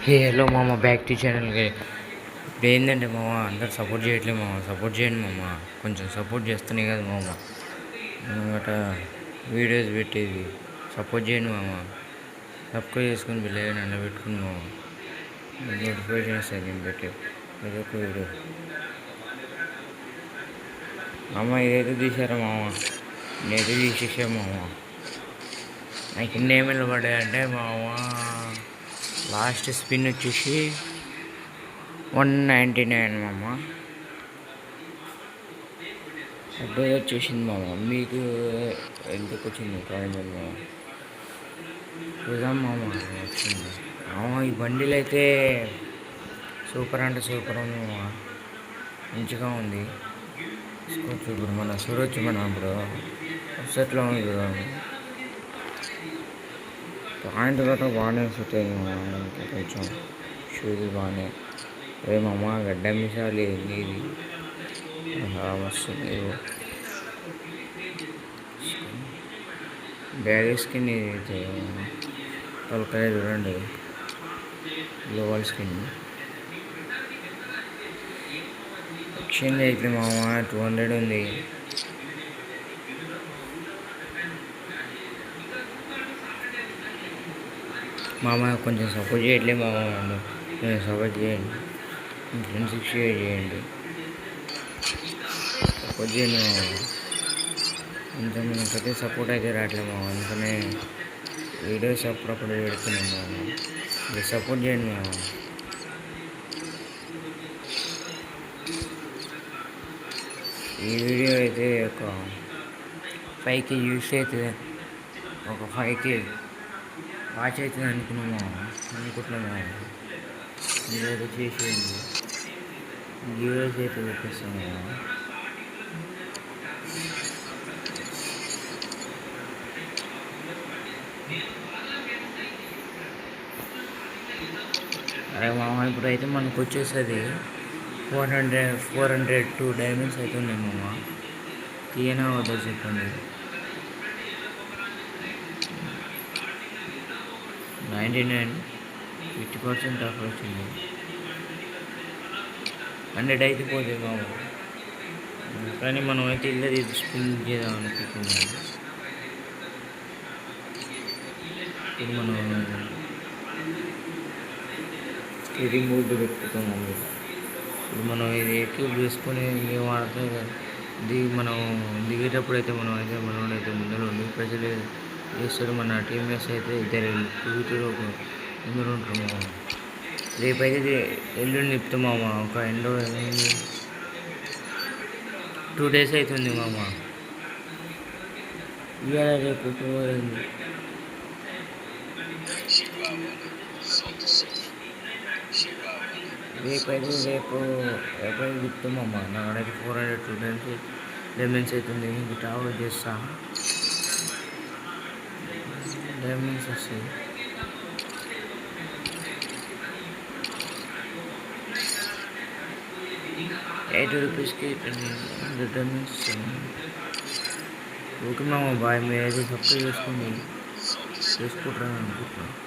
Hey hello మామ, back to ఛానల్కి. ఇప్పుడు ఏంటంటే మామ, అందరు సపోర్ట్ చేయట్లేదు మామ. సపోర్ట్ చేయండి మామ, కొంచెం సపోర్ట్ చేస్తేనే కదా మామ గట వీడియోస్ పెట్టేది. సపోర్ట్ చేయండి మామ. సబ్స్క్రైబ్ చేసుకుని బిల్లు అన్న పెట్టుకుని మామ, నోటిఫికేషన్ వస్తాయి నేను పెట్టి ఏదో ఒక వీడియో. మామ ఇదైతే తీసారా మామ, నేనైతే తీసేసా మామ. నాకు ఎన్ని ఏమైనా పడ్డాయంటే మామ, లాస్ట్ స్పిన్ వచ్చేసి 199 మామ. అడ్డే వచ్చేసింది మామ. మీకు ఎందుకు వచ్చింది కామెంట్ మామ? చూద్దాం మామ వచ్చింది మామ. ఈ బండిలు అయితే సూపర్ అంటే సూపర్ ఉంది మామ, మంచిగా ఉంది. తీసుకోవచ్చు. ఇప్పుడు మన చూడవచ్చు మనం ఇప్పుడు వెబ్సైట్లో ఉంది కదా, పాయింట్ గట్రా బాగానే వస్తాయి మామ. కొంచెం షూస్ బాగానే మామ. గడ్డ మిసాలు ఏంది ఇది వస్తుంది. బ్యాగ్ స్కిన్ ఇది తలకాయ చూడండి, గ్లోబల్ స్కిన్. ఎక్స్చేంజ్ అయితే మామ 200 ఉంది. మామ కొంచెం సపోర్ట్ చేయట్లేదు మామ. కొంచెం సపోర్ట్ చేయండి, మీ ఫ్రెండ్స్కి షేర్ చేయండి, సపోర్ట్ చేయండి మామ. ఇంకా మనకైతే సపోర్ట్ అయితే రావట్లేదు మామ, అందుకనే వీడియోస్ అప్పుడప్పుడు పెడుతున్నాం మామ. మీరు సపోర్ట్ చేయండి మామ. ఈ వీడియో అయితే ఒక 5K యూస్ అవుతుంది, ఒక 5K వాచ్ అవుతుంది అనుకుంటున్నాము. మీరైతే చేసేయండి, గివ్వేస్ అయితే పెట్టేస్తాము. అరే మామ, ఇప్పుడైతే మనకు వచ్చేస్తుంది 402 డైమండ్స్ అవుతున్నాయి మామ. తీయనా వద్దా చెప్పండి? 99 50% ఆఫర్ వచ్చింది. 100 అయితే పోతుంది మామ. కానీ మనం అయితే ఇల్లది స్పిన్ చేద్దాం అనుకుంటున్నాం. ఇప్పుడు మనం స్టీరింగ్ బోర్డు పెట్టుకుంటాం. ఇప్పుడు మనం ఇది ట్యూబ్ వేసుకొని ఏం వాడతాం కదా, మనం దిగేటప్పుడు అయితే మనోడైతే ముందర ఉండి ప్రజలు చేస్తారు. మన టీమ్మేట్స్ అయితే ఇద్దరు ముందర ఉంటారు మామ. రేపైతే ఎల్లుండి నిపుతాం మామ. ఒక 2 days అవుతుంది మామ. ఇవాళ రేపు పోయింది. రేపు చెప్తాం మామ. నాకైతే 402 డైమండ్స్ అవుతుంది. ఇంక ట్రావెల్ చేస్తా, డైమండ్స్ వస్తాయి. ₹8కి 100 డైమండ్స్. ఓకే మామ, బాయ్. మీరైతే సబ్స్క్రైబ్ చేసుకుంటారని అనుకుంటున్నాను.